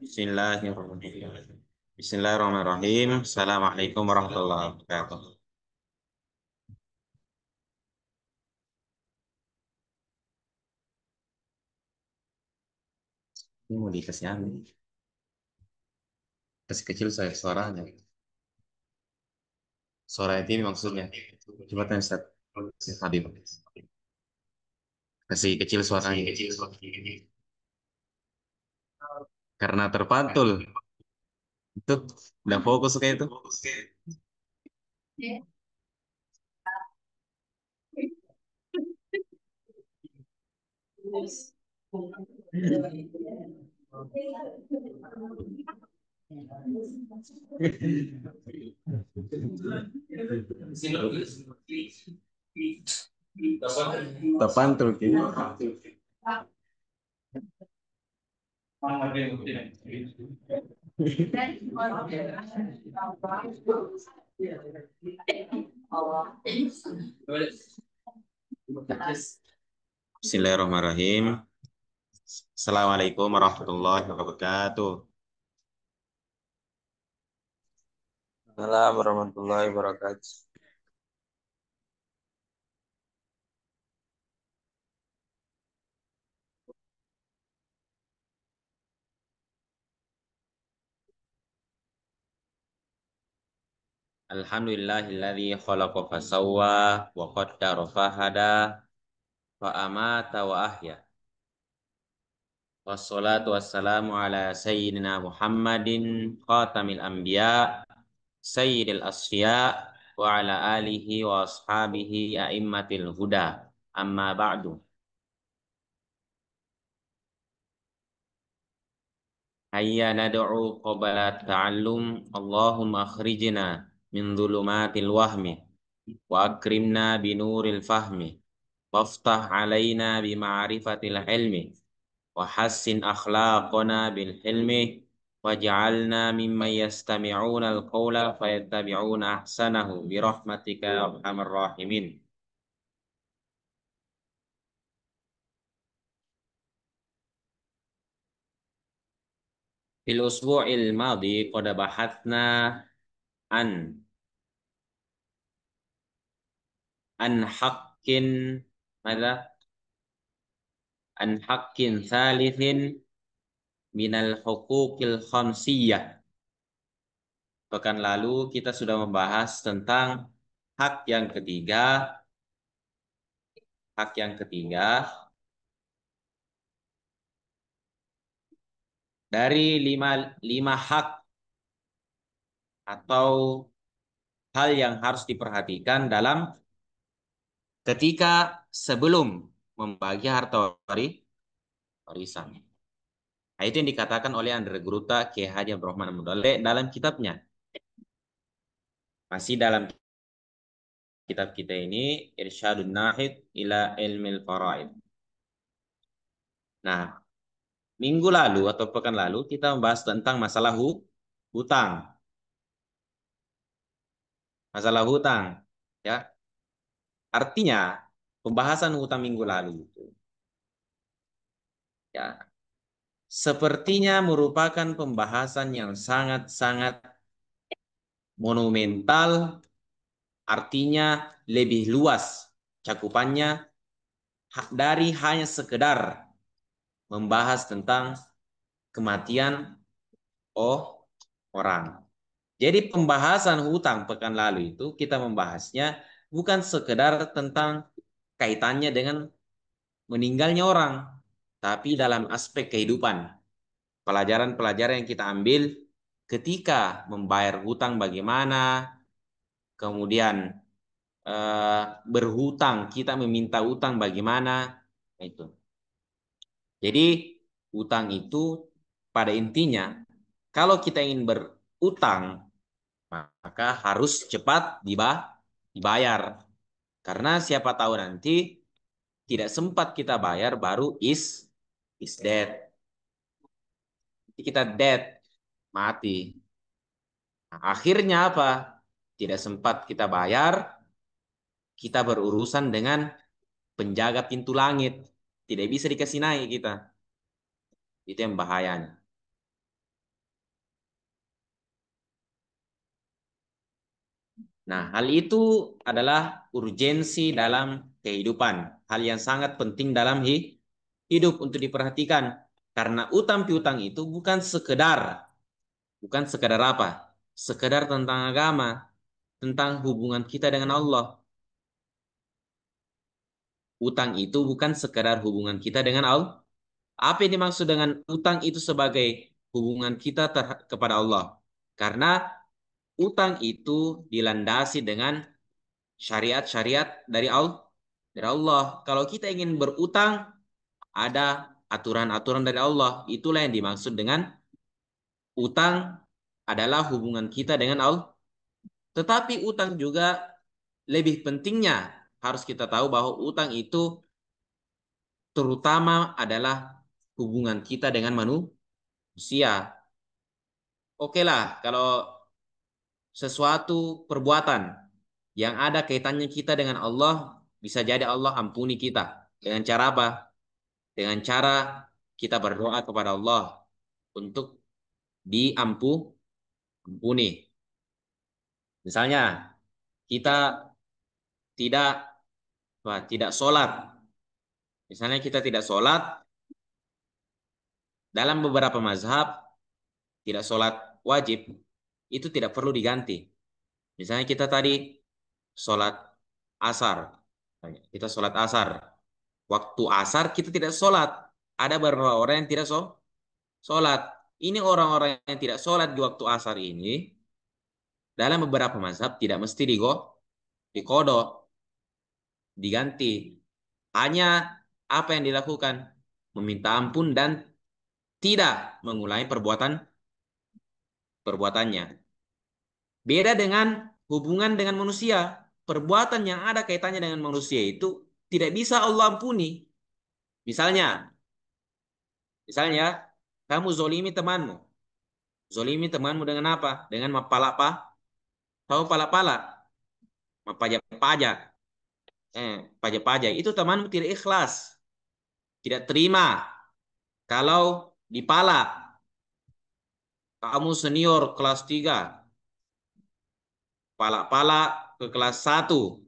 Bismillahirrahmanirrahim. Bismillahirrahmanirrahim. Assalamualaikum warahmatullahi wabarakatuh. Ini mau dikasih apa? Kasih kecil saya suaranya. Suara ini maksudnya. Coba tanya Ustaz. Habib. Kasih kecil suaranya. Karena terpantul. Itu udah fokus kayak itu. Terpantul gitu. Bismillahirrahmanirrahim. Assalamualaikum warahmatullahi wabarakatuh. Assalamualaikum warahmatullahi wabarakatuh. Alhamdulillahilladzi khalaqa fasawwa wa qaddara fahada wa amata wa ahya. Wassalatu wassalamu ala sayyidina Muhammadin khatamil anbiya sayyidil asfiya wa ala alihi wa ashabihi a'immatil huda. Amma ba'du. Hayya nad'u qabla ta'allum. Allahumma akhrijna min dhulumatil wahmi wa akrimna binuril fahmi waftah alaina bima'rifatil ilmi wa hassin akhlaqana bil hilmi waj'alna mimman yastami'una al-qawla fayattabi'una ahsanahu bi rahmatika ya arhamar rahimin. Fil usbu'il madhi qad bahathna an haqqin madza an haqqin thalithin minal huquqil khamsiyah. Pekan lalu kita sudah membahas tentang hak yang ketiga, hak yang ketiga dari lima hak atau hal yang harus diperhatikan dalam ketika sebelum membagi harta warisan. Nah, itu yang dikatakan oleh Andre Gruta Kiai Haji Abdul Rahman Mudale dalam kitabnya. Masih dalam kitab kita ini Irsyadun Nahid ila Ilmil Faraid. Nah, minggu lalu atau pekan lalu kita membahas tentang masalah hutang. Masalah hutang, ya. Artinya pembahasan hutang minggu lalu itu, ya, sepertinya merupakan pembahasan yang sangat-sangat monumental, artinya lebih luas cakupannya dari hanya sekedar membahas tentang kematian orang. Jadi pembahasan hutang pekan lalu itu kita membahasnya bukan sekedar tentang kaitannya dengan meninggalnya orang, tapi dalam aspek kehidupan. Pelajaran-pelajaran yang kita ambil ketika membayar hutang bagaimana, kemudian berhutang, kita meminta hutang bagaimana, itu. Jadi hutang itu pada intinya, kalau kita ingin berutang, maka harus cepat dibayar. Karena siapa tahu nanti tidak sempat kita bayar baru is dead. kita dead, mati. Nah, akhirnya apa? Tidak sempat kita bayar, kita berurusan dengan penjaga pintu langit. Tidak bisa dikasih naik kita. Itu yang bahayanya. Nah, hal itu adalah urgensi dalam kehidupan. Hal yang sangat penting dalam hidup untuk diperhatikan. Karena utang piutang itu bukan sekedar apa? Sekedar tentang agama, tentang hubungan kita dengan Allah. Utang itu bukan sekedar hubungan kita dengan Allah. Apa yang dimaksud dengan utang itu sebagai hubungan kita kepada Allah? Karena utang itu dilandasi dengan syariat-syariat dari Allah. Dari Allah. Kalau kita ingin berutang, ada aturan-aturan dari Allah. Itulah yang dimaksud dengan utang adalah hubungan kita dengan Allah. Tetapi utang juga lebih pentingnya harus kita tahu bahwa utang itu terutama adalah hubungan kita dengan manusia. Oke lah, kalau sesuatu perbuatan yang ada kaitannya kita dengan Allah, bisa jadi Allah ampuni kita. Dengan cara apa? Dengan cara kita berdoa kepada Allah untuk diampuni. Misalnya, kita tidak tidak sholat. Misalnya kita tidak sholat, dalam beberapa mazhab, tidak sholat wajib, itu tidak perlu diganti. Misalnya kita tadi sholat asar. Kita sholat asar. Waktu asar kita tidak sholat. Ada beberapa orang yang tidak sholat. Ini orang-orang yang tidak sholat di waktu asar ini, dalam beberapa mazhab tidak mesti dikodok, diganti. Hanya apa yang dilakukan? Meminta ampun dan tidak mengulangi perbuatannya. Beda dengan hubungan dengan manusia. Perbuatan yang ada kaitannya dengan manusia itu tidak bisa Allah ampuni. Misalnya, misalnya kamu zolimi temanmu. Zolimi temanmu dengan apa? Dengan mapalapa. Tahu pala-pala? Pajak-pajak. Pajak-pajak. Itu temanmu tidak ikhlas. Tidak terima. Kalau dipala, kamu senior kelas 3, pala-pala ke kelas 1.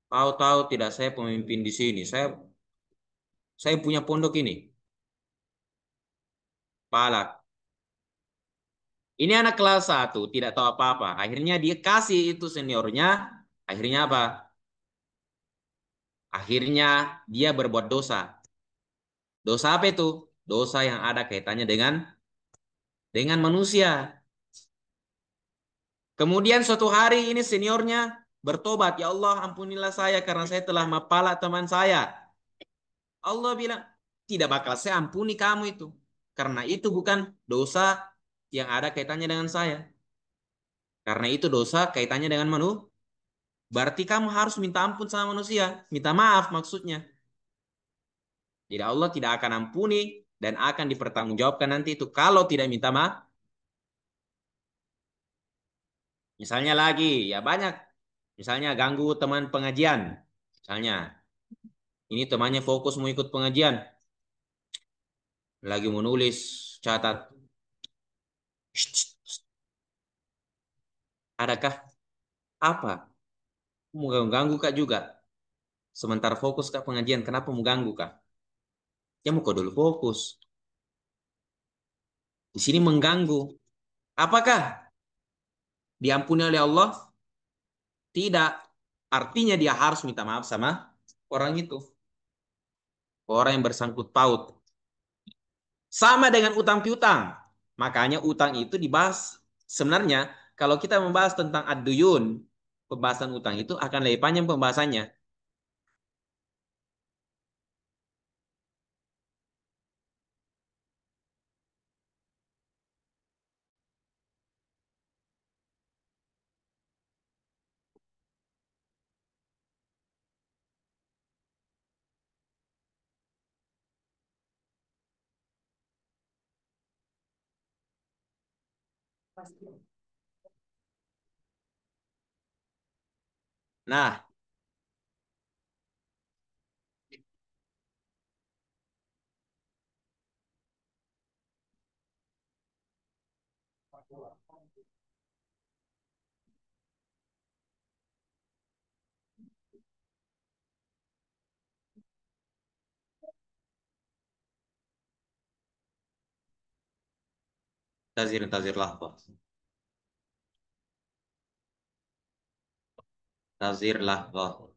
Tahu-tahu tidak saya pemimpin di sini. Saya punya pondok ini. Pala. Ini anak kelas 1 tidak tahu apa-apa. Akhirnya dia kasih itu seniornya. Akhirnya apa? Akhirnya dia berbuat dosa. Dosa apa itu? Dosa yang ada kaitannya dengan manusia. Kemudian suatu hari ini seniornya bertobat, ya Allah ampunilah saya karena saya telah mapala teman saya. Allah bilang, tidak bakal saya ampuni kamu itu. Karena itu bukan dosa yang ada kaitannya dengan saya. Karena itu dosa kaitannya dengan manusia. Berarti kamu harus minta ampun sama manusia. Minta maaf maksudnya. Jadi Allah tidak akan ampuni dan akan dipertanggungjawabkan nanti itu kalau tidak minta maaf. Misalnya lagi, ya banyak. Misalnya ganggu teman pengajian. Misalnya, ini temannya fokus mau ikut pengajian. Lagi menulis, catat. Adakah apa? Mau ganggu kak juga. Sementara fokus kak pengajian, kenapa mau ganggu kak? Ya mau kau dulu fokus. Di sini mengganggu. Apakah diampuni oleh Allah? Tidak. Artinya dia harus minta maaf sama orang itu. Orang yang bersangkut paut. Sama dengan utang piutang. Makanya utang itu dibahas. Sebenarnya kalau kita membahas tentang ad-duyun, pembahasan utang itu akan lebih panjang pembahasannya. Nah, tazir lahfah. Tazir lahfah.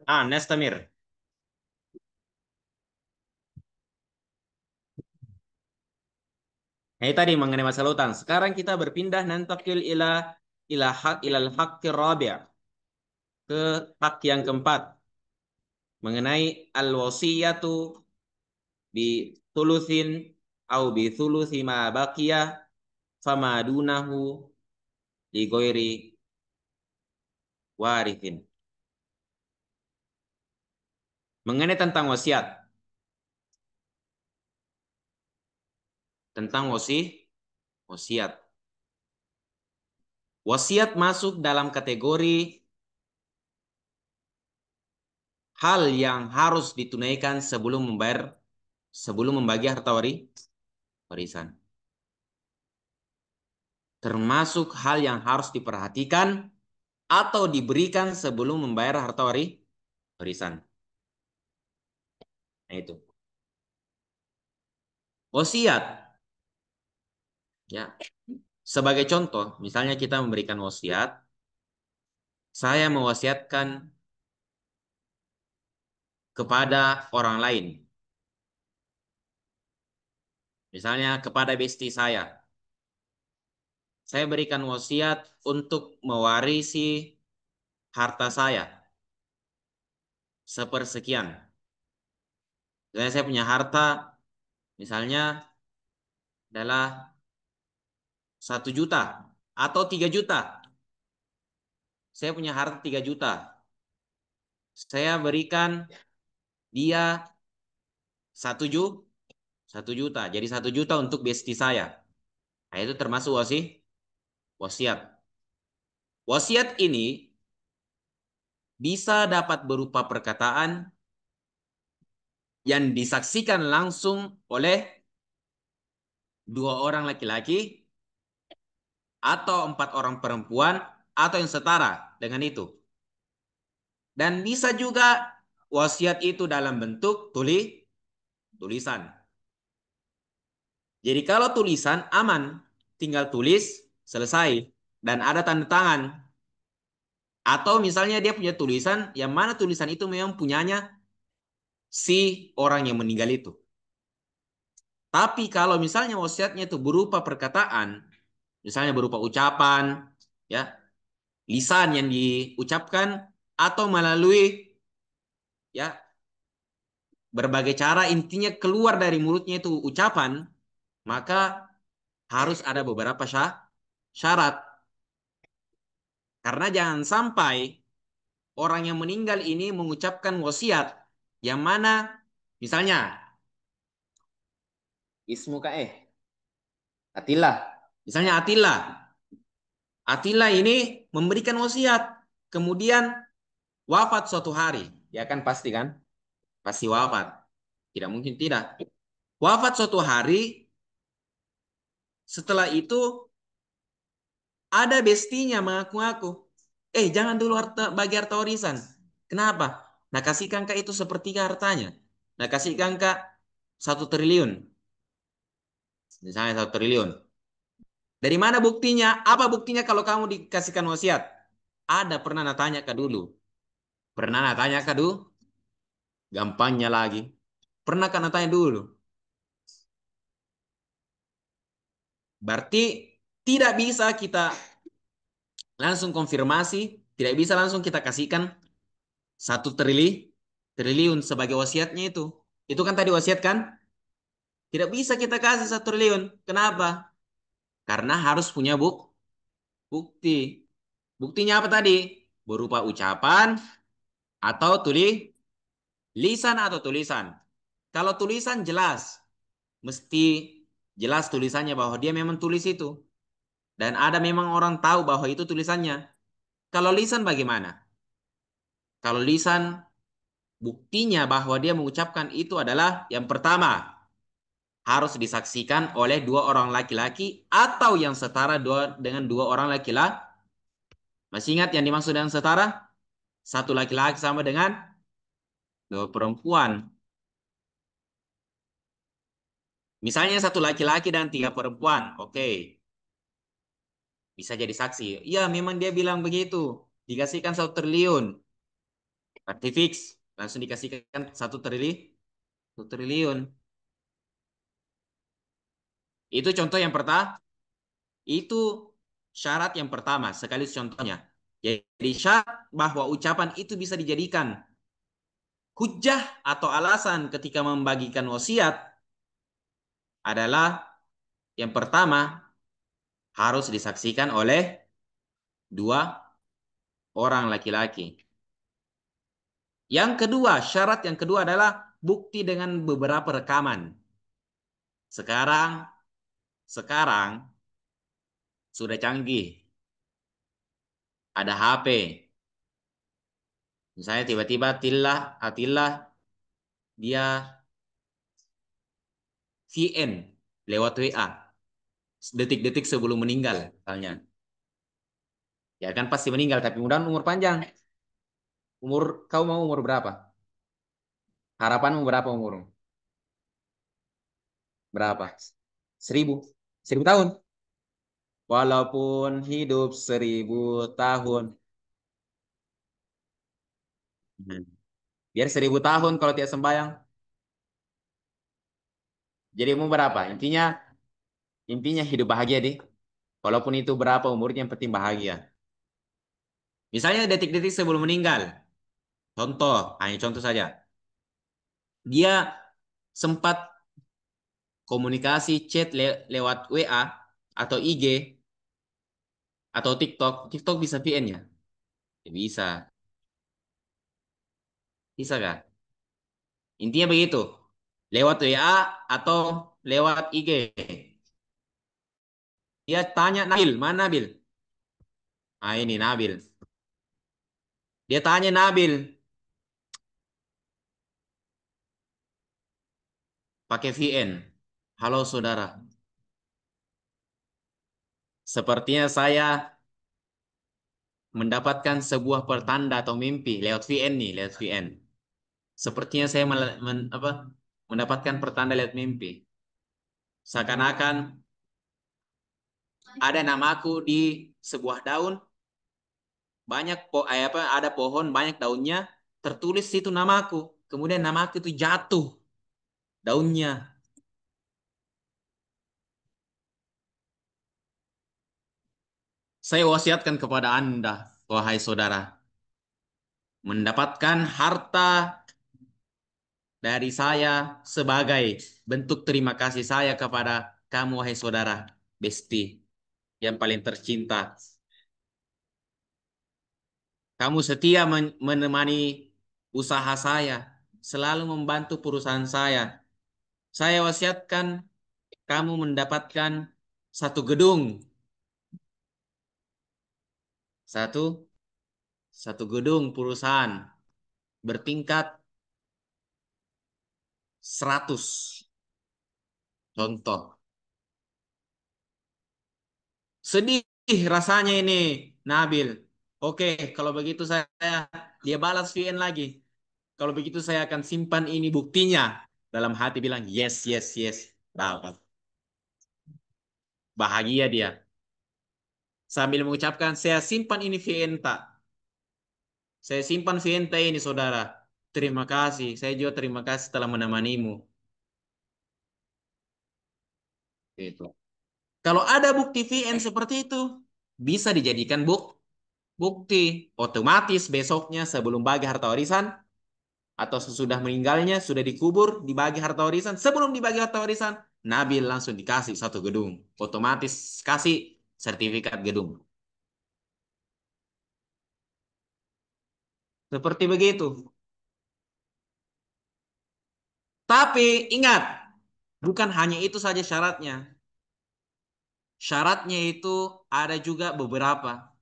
Ah, Nestamir. Nah, itu tadi mengenai masalah utang. Sekarang kita berpindah nantakil ilal haqqir rabi', ke hak yang keempat mengenai al-wasiyatu bi thulutsin au bi thuluthi ma baqiya fama dunahu li ghairi warithin. Mengenai tentang wasiat, tentang wasiat. Wasiat masuk dalam kategori hal yang harus ditunaikan sebelum membagi harta warisan. Termasuk hal yang harus diperhatikan atau diberikan sebelum membayar harta warisan. Nah, itu. Wasiat, ya. Sebagai contoh, misalnya kita memberikan wasiat, saya mewasiatkan kepada orang lain. Misalnya kepada bestie saya. Saya berikan wasiat untuk mewarisi harta saya sepersekian. Saya punya harta, misalnya adalah 1 juta atau 3 juta. Saya punya harta 3 juta. Saya berikan dia 1 juta. Jadi 1 juta untuk bestie saya. Nah, itu termasuk wasiat. Wasiat ini bisa dapat berupa perkataan yang disaksikan langsung oleh 2 orang laki-laki atau 4 orang perempuan atau yang setara dengan itu. Dan bisa juga wasiat itu dalam bentuk tulisan. Jadi kalau tulisan aman, tinggal tulis, selesai, dan ada tanda tangan. Atau misalnya dia punya tulisan, yang mana tulisan itu memang punyanya si orang yang meninggal itu. Tapi kalau misalnya wasiatnya itu berupa perkataan, misalnya berupa ucapan, ya, lisan yang diucapkan atau melalui ya berbagai cara intinya keluar dari mulutnya itu ucapan, maka harus ada beberapa syarat. Karena jangan sampai orang yang meninggal ini mengucapkan wasiat yang mana misalnya ismuka Atilla. Misalnya Atilla. Atilla ini memberikan wasiat, kemudian wafat suatu hari. Ya kan pasti kan? Pasti wafat. Tidak mungkin tidak. Wafat suatu hari, setelah itu ada bestinya mengaku-ngaku. Jangan dulu bagi harta warisan. Kenapa? Nah kasihkan kak itu sepertiga hartanya. Nah kasihkan kak 1 triliun. Misalnya 1 triliun. Dari mana buktinya? Apa buktinya kalau kamu dikasihkan wasiat? Ada pernah tanya kak dulu. Pernah tanya kak dulu? Gampangnya lagi. Pernah kan tanya dulu? Berarti tidak bisa kita langsung konfirmasi, tidak bisa langsung kita kasihkan 1 triliun sebagai wasiatnya itu. Itu kan tadi wasiat kan? Tidak bisa kita kasih 1 triliun. Kenapa? Karena harus punya bukti. Buktinya apa tadi? Berupa ucapan atau lisan atau tulisan. Kalau tulisan jelas, mesti jelas tulisannya bahwa dia memang tulis itu. Dan ada memang orang tahu bahwa itu tulisannya. Kalau lisan bagaimana? Kalau lisan buktinya bahwa dia mengucapkan itu adalah yang pertama harus disaksikan oleh 2 orang laki-laki atau yang setara dengan 2 orang laki-laki. Masih ingat yang dimaksud dengan setara? 1 laki-laki sama dengan 2 perempuan. Misalnya 1 laki-laki dan 3 perempuan. Oke, bisa jadi saksi. Ya, memang dia bilang begitu. Dikasihkan 1 triliun. Berarti fix. Langsung dikasihkan 1 triliun. 1 triliun. Itu contoh yang pertama. Itu syarat yang pertama, sekaligus contohnya. Jadi syarat bahwa ucapan itu bisa dijadikan hujah atau alasan ketika membagikan wasiat adalah yang pertama harus disaksikan oleh 2 orang laki-laki. Yang kedua, syarat yang kedua adalah bukti dengan beberapa rekaman. Sekarang, sekarang sudah canggih. Ada HP. Misalnya tiba-tiba Atilla dia VN lewat WA. Detik-detik sebelum meninggal, misalnya. Ya kan pasti meninggal, tapi mudah umur panjang. Kau mau umur berapa? Harapanmu berapa umur? Berapa? 1.000 tahun. Walaupun hidup 1.000 tahun. Hmm. Biar 1.000 tahun kalau tidak sembahyang. Jadi umur berapa? Intinya hidup bahagia deh. Walaupun itu berapa umurnya, yang penting bahagia. Misalnya detik-detik sebelum meninggal. Contoh, hanya contoh saja. Dia sempat komunikasi chat lewat WA atau IG atau TikTok. TikTok bisa VN ya? Ya, bisa. Bisa gak? Intinya begitu. Lewat WA atau lewat IG. Dia tanya Nabil, mana Nabil? Ah ini Nabil. Dia tanya Nabil pakai VN. Halo saudara, sepertinya saya mendapatkan sebuah pertanda atau mimpi lewat VN nih, lewat VN. Sepertinya saya mendapatkan pertanda lewat mimpi. Seakan-akan ada namaku di sebuah daun, ada pohon banyak daunnya, tertulis situ namaku. Kemudian namaku itu jatuh daunnya. Saya wasiatkan kepada Anda, wahai saudara, mendapatkan harta dari saya sebagai bentuk terima kasih saya kepada kamu, wahai saudara, Besti, yang paling tercinta. Kamu setia menemani usaha saya, selalu membantu perusahaan saya. Saya wasiatkan kamu mendapatkan satu gedung, satu satu gedung perusahaan bertingkat 100. Contoh. Sedih rasanya ini, Nabil. Oke, kalau begitu dia balas VN lagi. Kalau begitu saya akan simpan ini buktinya. Dalam hati bilang, yes, yes, yes. Dapat. Bahagia dia. Sambil mengucapkan, saya simpan ini VN tak. Saya simpan VN tak ini, saudara. Terima kasih. Saya juga terima kasih telah menemanimu. Gitu. Kalau ada bukti VN seperti itu, bisa dijadikan bukti. Otomatis besoknya sebelum bagi harta warisan, atau sesudah meninggalnya sudah dikubur dibagi harta warisan, sebelum dibagi harta warisan Nabil langsung dikasih satu gedung, otomatis kasih sertifikat gedung seperti begitu. Tapi ingat, bukan hanya itu saja syaratnya. Syaratnya itu ada juga beberapa,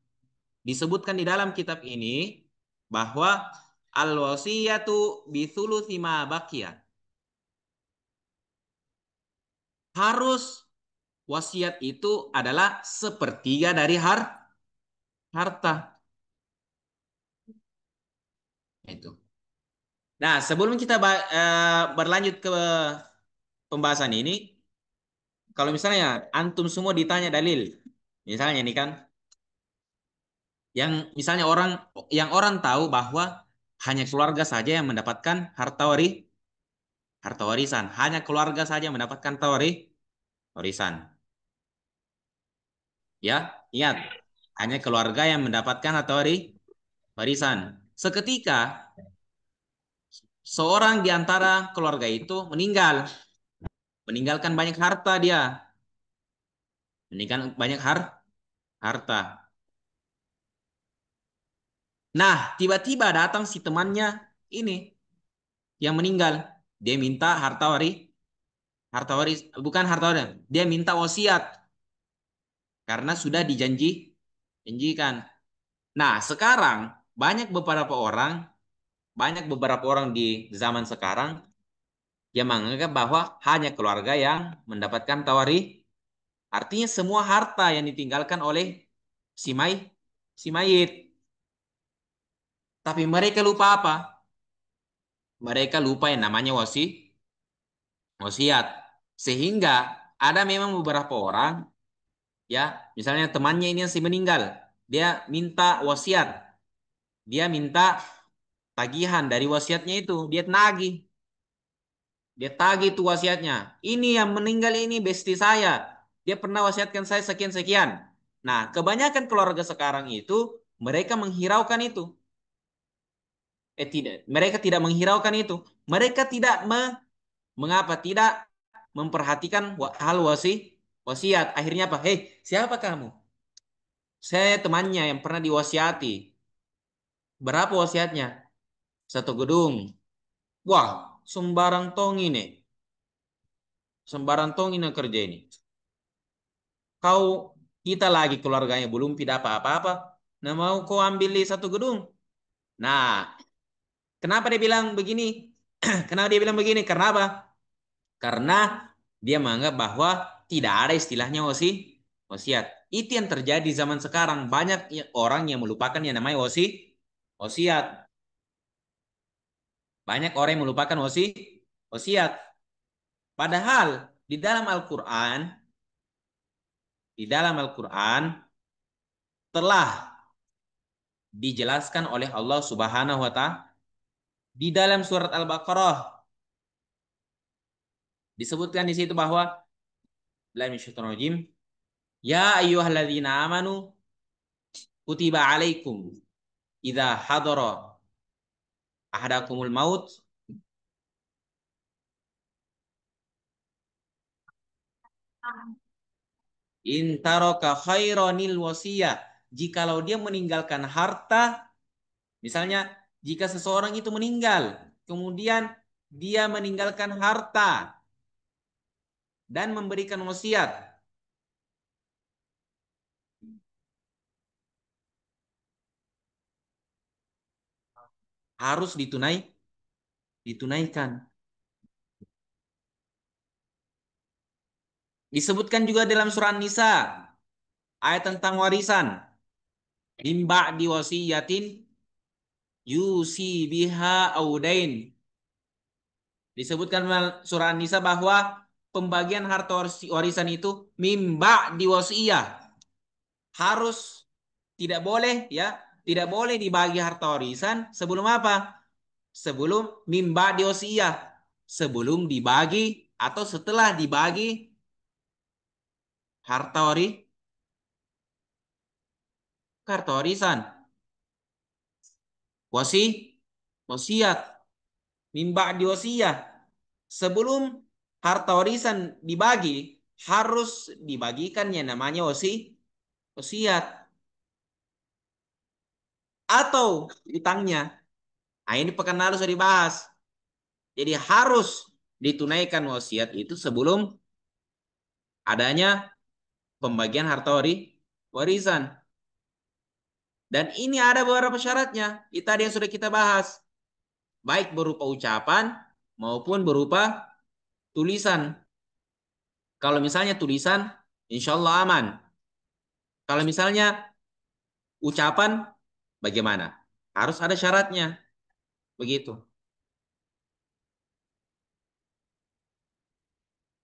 disebutkan di dalam kitab ini bahwa al wasiyatu bithuluthi ma baqiya, harus wasiat itu adalah sepertiga dari harta itu. Nah, sebelum kita berlanjut ke pembahasan ini, kalau misalnya antum semua ditanya dalil, misalnya nih kan, misalnya orang tahu bahwa hanya keluarga saja yang mendapatkan harta warisan, hanya keluarga saja yang mendapatkan harta warisan. Ya, ingat, hanya keluarga yang mendapatkan harta warisan. Seketika seorang di antara keluarga itu meninggalkan banyak harta dia, meninggalkan banyak harta. Nah, tiba-tiba datang si temannya ini yang meninggal. Dia minta harta waris, bukan harta waris. Dia minta wasiat karena sudah janjikan. Nah, sekarang banyak beberapa orang di zaman sekarang yang menganggap bahwa hanya keluarga yang mendapatkan tawari, artinya semua harta yang ditinggalkan oleh si may, si mayit. Tapi mereka lupa apa? Mereka lupa yang namanya wasiat. Sehingga ada memang beberapa orang, ya, misalnya temannya ini yang si meninggal, dia minta wasiat, dia minta tagihan dari wasiatnya itu, dia tagih tuh wasiatnya. Ini yang meninggal ini besti saya, dia pernah wasiatkan saya sekian sekian. Nah, kebanyakan keluarga sekarang itu mereka menghiraukan itu. Tidak, mereka tidak menghiraukan itu. Mereka tidak mengapa tidak memperhatikan hal wasiat. Akhirnya apa? Hei, siapa kamu? Saya temannya yang pernah diwasiati. Berapa wasiatnya? Satu gedung. Wah, sembarang tong ini. Sembarang tong ini kerja ini. Kau, kita lagi keluarganya belum tidak apa-apa. Nah, mau kau ambil di satu gedung. Nah, kenapa dia bilang begini? Kenapa dia bilang begini? Karena apa? Karena dia menganggap bahwa tidak ada istilahnya wasiat. Itu yang terjadi zaman sekarang. Banyak orang yang melupakan yang namanya wasiat. Banyak orang yang melupakan wasiat. Padahal di dalam Al-Qur'an telah dijelaskan oleh Allah Subhanahu wa taala di dalam surat Al-Baqarah disebutkan di situ bahwa ya ayyuhalladzina amanu kutiba alaikum idza hadara ahadakumul maut intaraka khairanil wasiyah. Jikalau dia meninggalkan harta, misalnya jika seseorang itu meninggal, kemudian dia meninggalkan harta dan memberikan wasiat, harus ditunaikan. Disebutkan juga dalam surah Nisa ayat tentang warisan. Mimba diwasiyatin yusi biha audain. Disebutkan dalam surah Nisa bahwa pembagian harta warisan itu mimba diwasiyah. Harus tidak boleh ya, tidak boleh dibagi harta warisan sebelum apa? Sebelum mimba diwasiyah. Sebelum dibagi atau setelah dibagi harta harta warisan. Wasi, wasiat, mimba diwasiyah. Sebelum harta warisan dibagi, harus dibagikan yang namanya wasiat atau utangnya. Nah, ini pekan lalu sudah dibahas. Jadi harus ditunaikan wasiat itu sebelum adanya pembagian harta warisan. Dan ini ada beberapa syaratnya. Itu tadi yang sudah kita bahas. Baik berupa ucapan maupun berupa tulisan. Kalau misalnya tulisan, insya Allah aman. Kalau misalnya ucapan, bagaimana? Harus ada syaratnya. Begitu.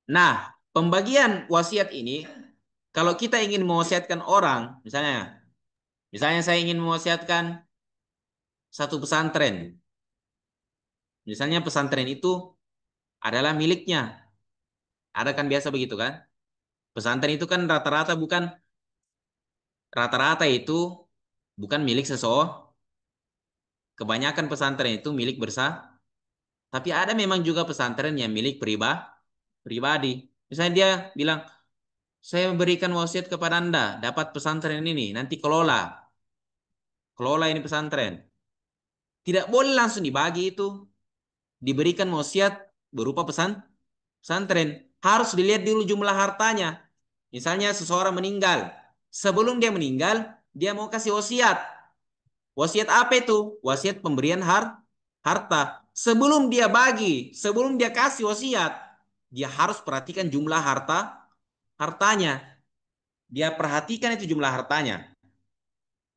Nah, pembagian wasiat ini, kalau kita ingin mewasiatkan orang, misalnya saya ingin mewasiatkan satu pesantren. Misalnya pesantren itu adalah miliknya. Ada kan biasa begitu kan? Pesantren itu kan rata-rata itu bukan milik seseorang. Kebanyakan pesantren itu milik bersama. Tapi ada memang juga pesantren yang milik pribadi. Misalnya dia bilang, saya memberikan wasiat kepada Anda, dapat pesantren ini, nanti kelola ini pesantren. Tidak boleh langsung dibagi itu, diberikan wasiat berupa pesantren. Harus dilihat dulu jumlah hartanya. Misalnya seseorang meninggal, sebelum dia meninggal, dia mau kasih wasiat. Wasiat apa itu? Wasiat pemberian harta. Sebelum dia kasih wasiat, dia harus perhatikan jumlah hartanya. Dia perhatikan itu jumlah hartanya.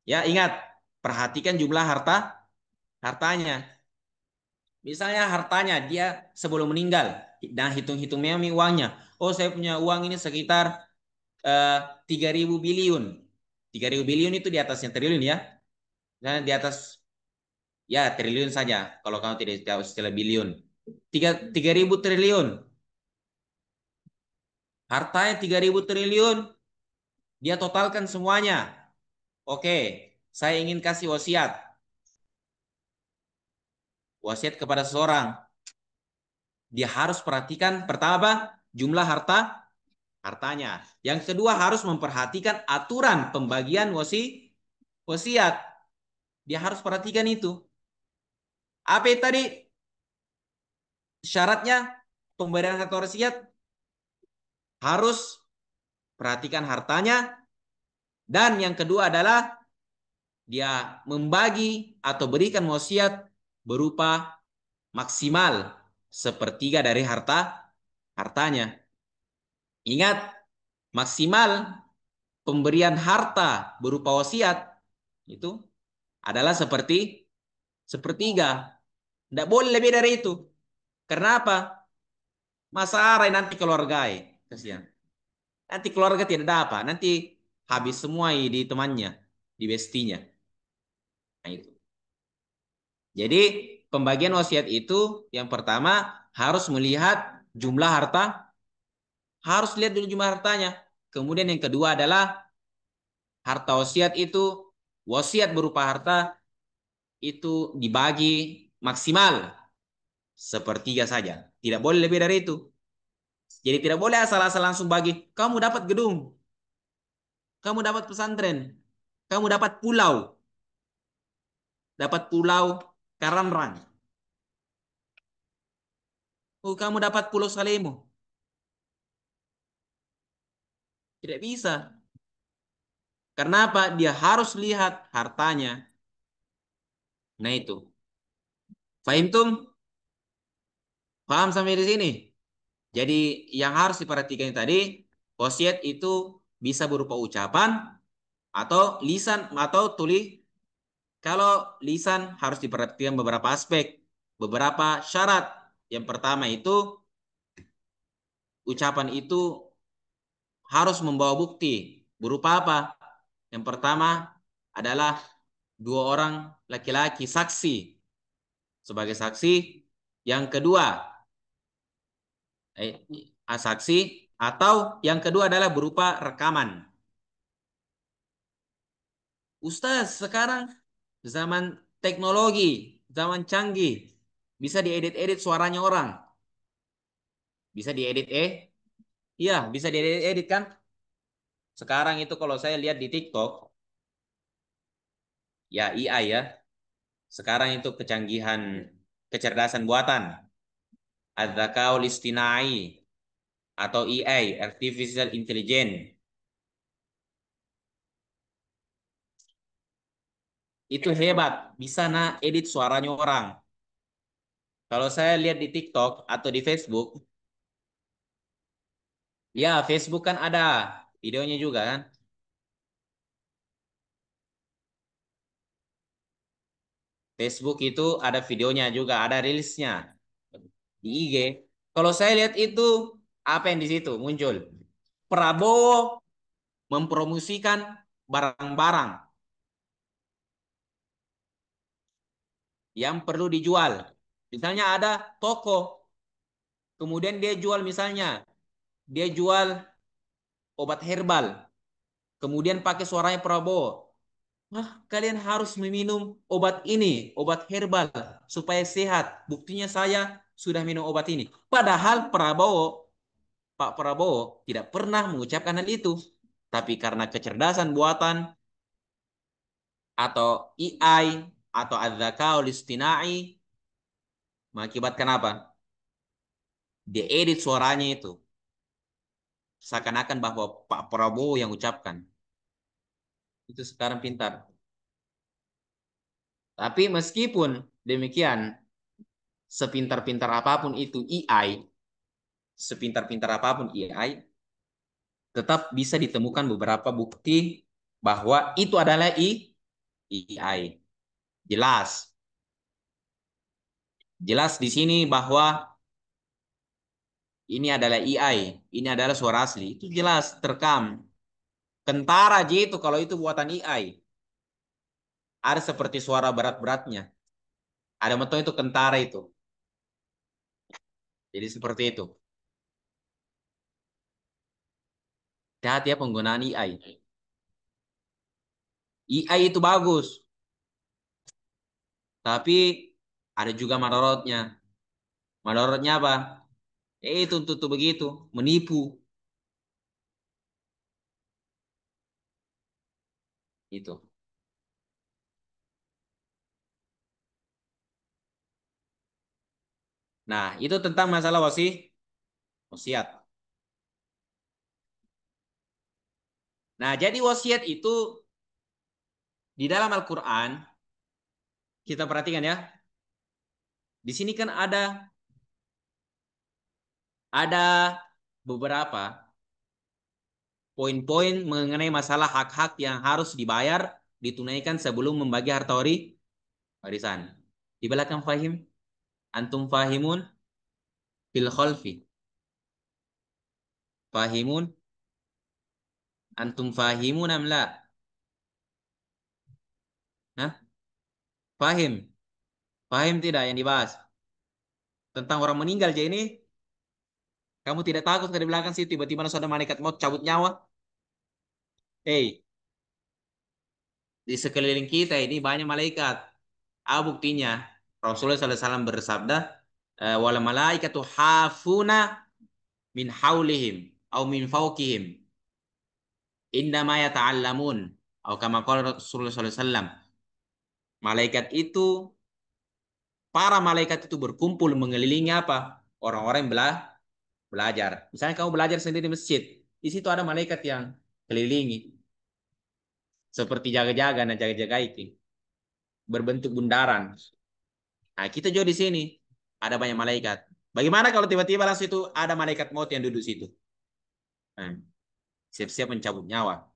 Ya, ingat, perhatikan jumlah hartanya. Misalnya hartanya dia sebelum meninggal, nah hitung-hitung memang uangnya. Oh, saya punya uang ini sekitar eh, 3.000 biliun. 3.000 biliun itu di atasnya triliun ya. Nah, di atas ya triliun saja. Kalau kamu tidak tahu istilah biliun. 3.000 triliun. Hartanya 3.000 triliun. Dia totalkan semuanya. Oke, saya ingin kasih wasiat. Wasiat kepada seseorang. Dia harus perhatikan pertama apa? Jumlah hartanya. Yang kedua harus memperhatikan aturan pembagian wasiat. Dia harus perhatikan itu. Apa itu tadi syaratnya pemberian harta wasiat? Harus perhatikan hartanya. Dan yang kedua adalah dia membagi atau berikan wasiat berupa maksimal sepertiga dari hartanya. Ingat, maksimal pemberian harta berupa wasiat itu adalah sepertiga. Tidak boleh lebih dari itu. Kenapa? Masalah nanti keluarga. Kasihan. Nanti keluarga tidak dapat. Nanti habis semua di temannya, di bestinya. Nah, itu. Jadi pembagian wasiat itu yang pertama harus melihat jumlah harta, harus lihat dulu jumlah hartanya. Kemudian yang kedua adalah harta wasiat itu Wasiat berupa harta itu dibagi maksimal sepertiga saja. Tidak boleh lebih dari itu. Jadi tidak boleh asal-asal langsung bagi. Kamu dapat gedung, kamu dapat pesantren, kamu dapat pulau Karamrang. Oh, kamu dapat pulau Salemo. Tidak bisa. Karena apa? Dia harus lihat hartanya. Nah itu. Fahim tum? Paham sampai di sini? Jadi yang harus diperhatikan tadi, wasiat itu bisa berupa ucapan atau lisan atau tulis. Kalau lisan harus diperhatikan beberapa aspek, beberapa syarat. Yang pertama itu ucapan itu harus membawa bukti. Berupa apa? Yang pertama adalah dua orang laki-laki saksi sebagai saksi. Yang kedua, eh, saksi atau yang kedua adalah berupa rekaman. Ustaz, sekarang zaman teknologi, zaman canggih, bisa diedit-edit suaranya orang. Bisa diedit iya, bisa diedit kan? Sekarang itu kalau saya lihat di TikTok, ya AI ya. Sekarang itu kecanggihan kecerdasan buatan, adzakaul istinai atau AI, artificial intelligence. Itu hebat, bisa edit suaranya orang. Kalau saya lihat di TikTok atau di Facebook, ya Facebook kan ada videonya juga kan. Facebook itu ada videonya juga, ada rilisnya di IG. Kalau saya lihat itu apa yang di situ muncul? Prabowo mempromosikan barang-barang yang perlu dijual. Misalnya ada toko, kemudian dia jual misalnya, dia jual obat herbal, kemudian pakai suaranya Prabowo. Wah, kalian harus meminum obat ini, obat herbal, supaya sehat. Buktinya saya sudah minum obat ini. Padahal Pak Prabowo tidak pernah mengucapkan hal itu. Tapi karena kecerdasan buatan atau AI atau adzakaul istinai, mengakibatkan apa? Dia edit suaranya itu. Seakan-akan bahwa Pak Prabowo yang ucapkan. Itu sekarang pintar. Tapi meskipun demikian, sepintar-pintar apapun itu AI, sepintar-pintar apapun AI, tetap bisa ditemukan beberapa bukti bahwa itu adalah AI. Jelas. Jelas di sini bahwa ini adalah AI, ini adalah suara asli. Itu jelas terekam. Kentara aja itu kalau itu buatan AI. Ada seperti suara berat-beratnya. Ada betul itu kentara itu. Jadi seperti itu. Hati-hati ya penggunaan AI. AI itu bagus, tapi ada juga madorotnya. Madorotnya apa? Itu tuh begitu, menipu itu. Nah, itu tentang masalah wasiat. Nah, jadi wasiat itu di dalam Al-Qur'an kita perhatikan ya. Di sini kan ada beberapa poin-poin mengenai masalah hak-hak yang harus dibayar ditunaikan sebelum membagi harta warisan. Di belakang fahim, antum fahimun fil khalfi. Fahimun, antum fahimun am la? Hah? Fahim? Fahim tidak yang dibahas? Tentang orang meninggal aja ini, kamu tidak takut ke di belakang situ tiba-tiba ada malaikat mau cabut nyawa? Hey, di sekeliling kita ini banyak malaikat. Ah, buktinya Rasulullah SAW bersabda, wal malaikatu hafuna min haulihim au min fawqihim indama yata'allamun atau kama qala Rasulullah SAW. Malaikat itu, para malaikat itu berkumpul mengelilingi apa? Orang-orang yang belajar. Misalnya kamu belajar sendiri di masjid, di situ ada malaikat yang kelilingi seperti jaga-jaga dan jaga-jaga itu berbentuk bundaran. Nah, kita juga di sini ada banyak malaikat. Bagaimana kalau tiba-tiba langsung itu ada malaikat maut yang duduk situ? Nah, siap-siap mencabut nyawa.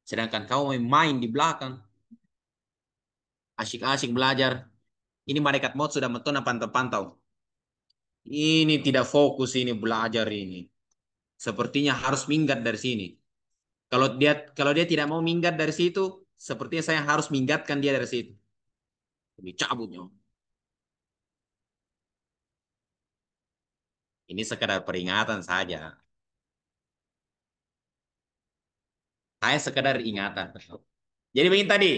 Sedangkan kau main di belakang, asyik-asyik belajar. Ini malaikat maut sudah mentona pantau-pantau. Ini tidak fokus ini belajar ini. Sepertinya harus minggat dari sini. Kalau dia tidak mau minggat dari situ, sepertinya saya harus minggatkan dia dari situ. Jadi cabutnya. Ini sekedar peringatan saja. Saya sekedar ingatan. Jadi begini tadi,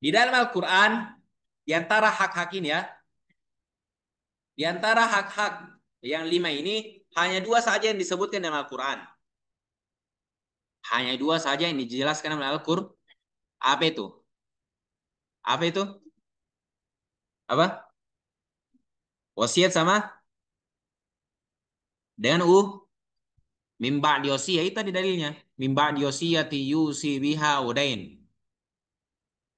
di dalam Al-Quran, di antara hak-hak ini ya, di antara hak-hak yang 5 ini, hanya 2 saja yang disebutkan dalam Al-Quran. Hanya 2 saja yang dijelaskan dalam Al-Quran. Apa itu? Apa itu? Apa? Wasiat sama dengan mimba diosia itu tadi dalilnya. Mimba diosiyati yusi biha udain.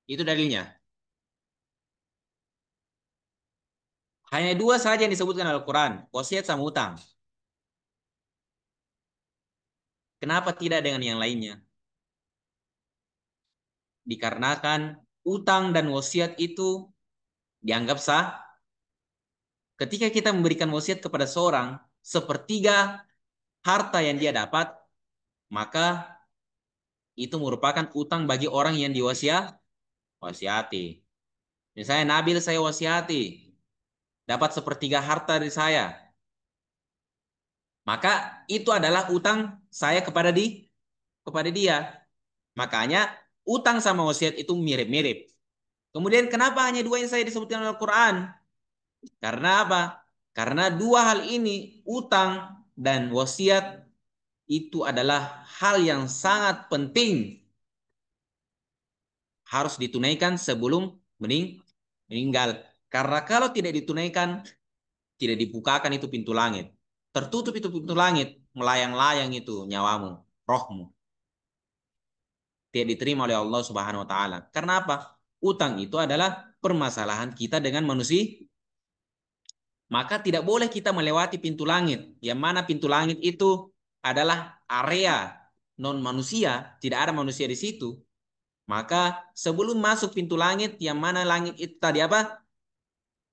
Itu dalilnya. Hanya 2 saja yang disebutkan dalam Al-Quran. Wasiat sama utang. Kenapa tidak dengan yang lainnya? Dikarenakan utang dan wasiat itu dianggap sah ketika kita memberikan wasiat kepada seorang sepertiga harta yang dia dapat, maka itu merupakan utang bagi orang yang wasiati. Misalnya Nabil saya wasiati, dapat sepertiga harta dari saya, maka itu adalah utang saya kepada dia. Makanya utang sama wasiat itu mirip-mirip. Kemudian kenapa hanya 2 yang saya disebutkan dalam Al-Quran? Karena apa? Karena 2 hal ini, utang dan wasiat, itu adalah hal yang sangat penting harus ditunaikan sebelum meninggal. Karena kalau tidak ditunaikan, tidak dibukakan itu pintu langit. Tertutup itu pintu langit, melayang-layang itu nyawamu, rohmu. Tidak diterima oleh Allah Subhanahu wa taala. Karena apa? Utang itu adalah permasalahan kita dengan manusia. Maka tidak boleh kita melewati pintu langit. Yang mana pintu langit itu adalah area non manusia, tidak ada manusia di situ. Maka sebelum masuk pintu langit, yang mana langit itu tadi apa?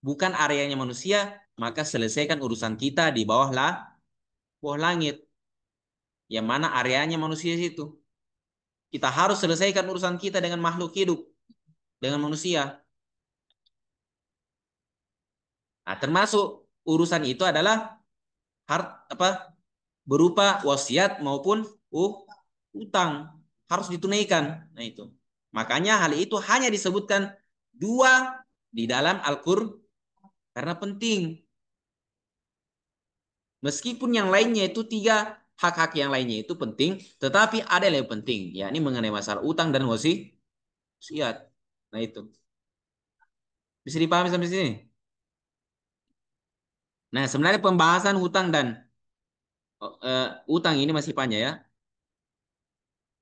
Bukan areanya manusia, maka selesaikan urusan kita di bawah langit. Yang mana areanya manusia situ. Kita harus selesaikan urusan kita dengan makhluk hidup, dengan manusia. Nah, termasuk urusan itu adalah apa? Berupa wasiat maupun utang harus ditunaikan. Nah itu. Makanya hal itu hanya disebutkan 2 di dalam Al-Qur'an karena penting. Meskipun yang lainnya itu 3 hak-hak yang lainnya itu penting, tetapi ada yang lebih penting, yakni mengenai masalah utang dan wasiat. Nah itu. Bisa dipahami sampai sini? Nah, sebenarnya pembahasan hutang dan utang ini masih panjang ya.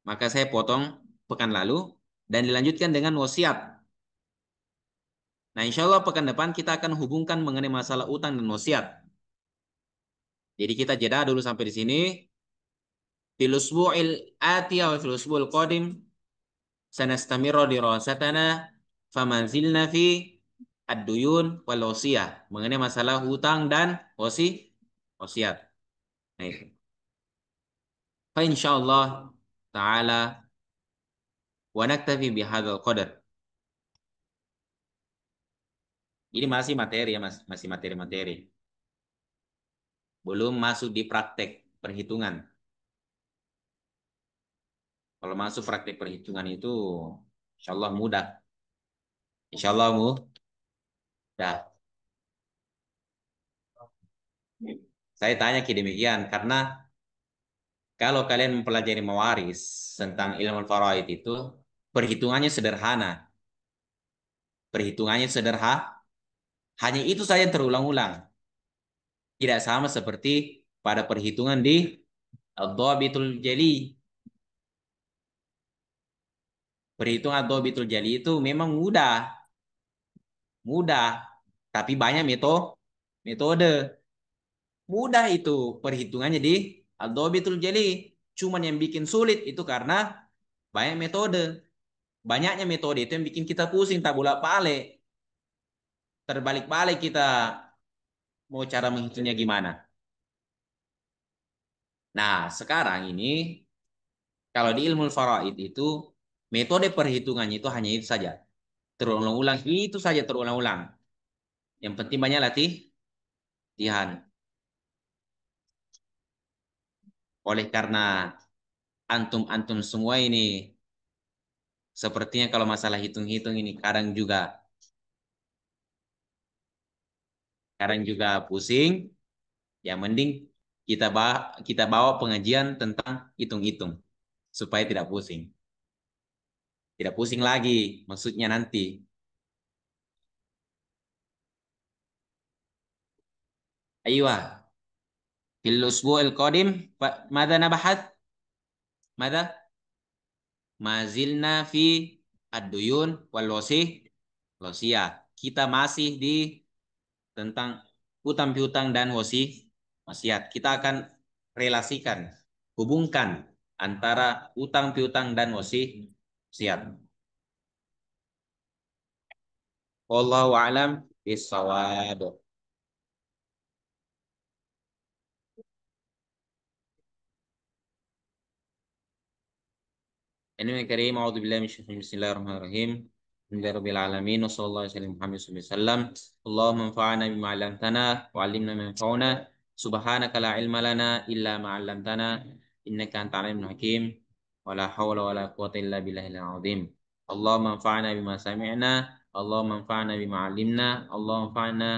Maka saya potong pekan lalu dan dilanjutkan dengan wasiat. Nah, insya Allah pekan depan kita akan hubungkan mengenai masalah utang dan wasiat. Jadi kita jeda dulu sampai di sini. Fil usbu'il ati wa fil usbu'il qadim sanastamiru dirasatana famanzilna fi ad-duyun wal wasiyah. Mengenai masalah hutang dan wasiat. Nah, itu. Fa insyaallah taala wa naktafi bihadzal qadar. Ini masih materi ya, Mas. Masih materi-materi. Belum masuk di praktek perhitungan. Kalau masuk praktik perhitungan itu, insya Allah mudah. Insya Allah mudah. Saya tanya ke demikian karena kalau kalian mempelajari mawaris tentang ilmu faraid itu, perhitungannya sederhana. Perhitungannya sederhana, hanya itu saja yang terulang-ulang. Tidak sama seperti pada perhitungan di Ad-Dhabitul Jali. Perhitungan Ad-Dhabitul Jali itu memang mudah, mudah, tapi banyak metode. Mudah itu perhitungannya di Ad-Dhabitul Jali. Cuman yang bikin sulit itu karena banyak metode. Banyaknya metode itu yang bikin kita pusing, tak bolak-balik. Terbalik-balik kita mau cara menghitungnya gimana. Nah, sekarang ini kalau di ilmu faraid itu metode perhitungannya itu hanya itu saja. Terulang-ulang, itu saja terulang-ulang. Yang penting banyak latihan. Oleh karena antum-antum semua ini sepertinya kalau masalah hitung-hitung ini kadang juga pusing, ya mending kita bawa pengajian tentang hitung-hitung supaya tidak pusing. Tidak pusing lagi maksudnya nanti. Aywa, fil usbu'il qadim ماذا نبحث؟ ماذا؟ ما زلنا في ad-duyun wal wasiah. Kita masih di tentang utang piutang dan wasiat. Kita akan relasikan, hubungkan antara utang piutang dan wasiat. Wallahu a'lam bishawab. Anyway, karim, a'udzu billahi minasyaitonir rajim. Bismillahirrahmanirrahim. Alhamdulillahirabbil alamin wa sallallahu alaihi Muhammad wasallam. Allahumma anfa'na bima 'allamtana wa 'allimna ma yanfa'una. Subhanaka la ilma lana illa ma 'allamtana innaka antal alimul hakim. Wa la haula wa la quwwata illa billahil azim. Allahumma anfa'na bima sami'na. Allahumma anfa'na bima 'allimna. Allahumma anfa'na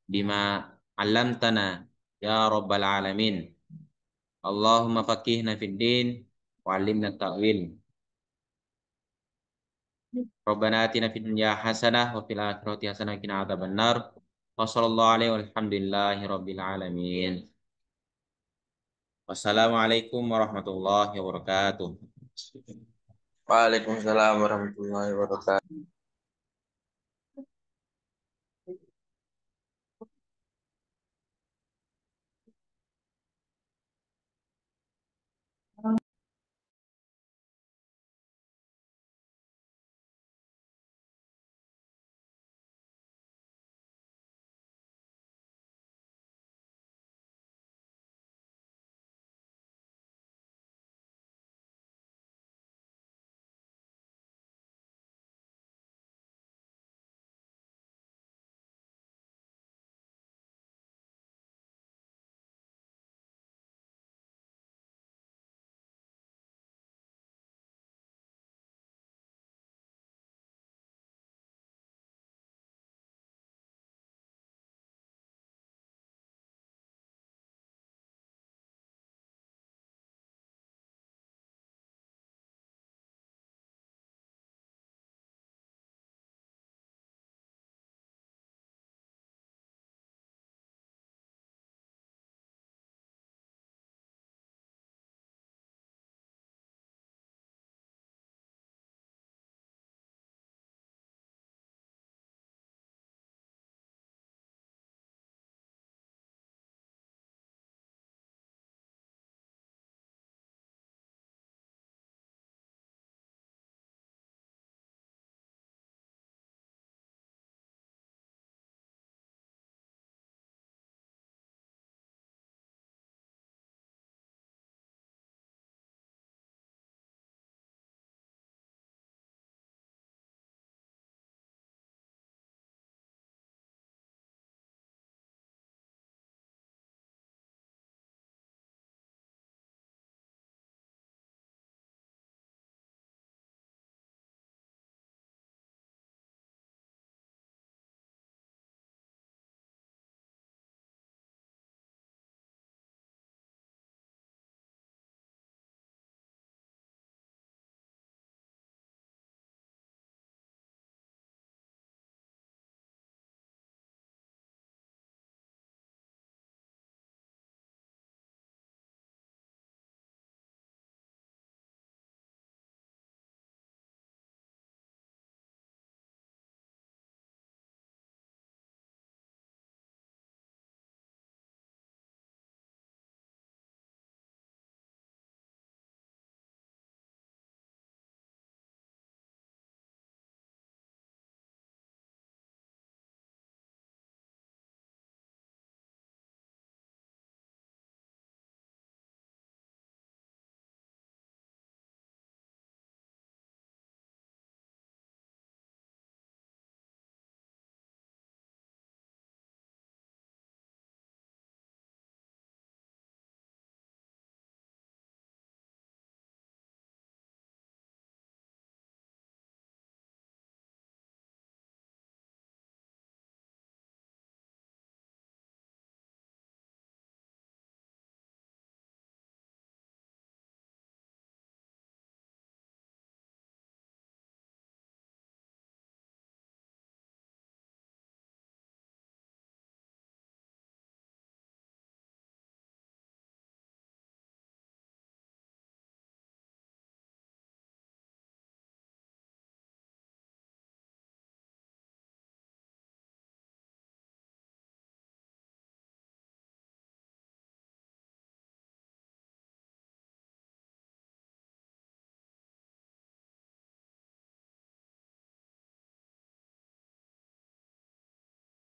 bima 'allamtana ya rabbal alamin. Allahumma faqihna fid din wa 'allimna ta'wil. Rabbana atina fid dunya hasanah wa fil akhirati hasanah wa qina adzabannar. Wa sallallahu alaihi walhamdulillahi rabbil alamin. Wassalamualaikum warahmatullahi wabarakatuh. Waalaikumsalam warahmatullahi wabarakatuh.